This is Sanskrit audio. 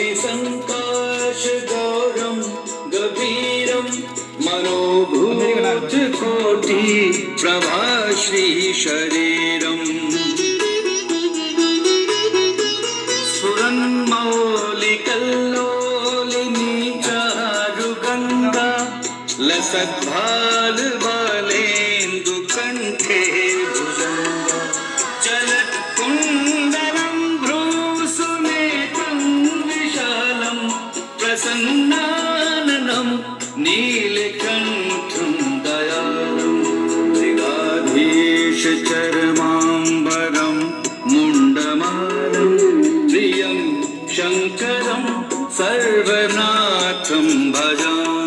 मणिसङ्काशगौरं गभीरं मनोभूतकोटि प्रभाश्रीशरीरम् स्फुरन्मौलिकल्लोलिनी चारुगङ्गा लसद्भालबालेन्दुकण्ठे भुजङ्गा चलत्कुण्डलं भ्रूसुनेत्रं विशालं प्रसन्नाननं नीलकण्ठं दयालं मृगाधीशचर्माम्बरं मुण्डमालं प्रियं शङ्करं सर्वनाथं भजामि।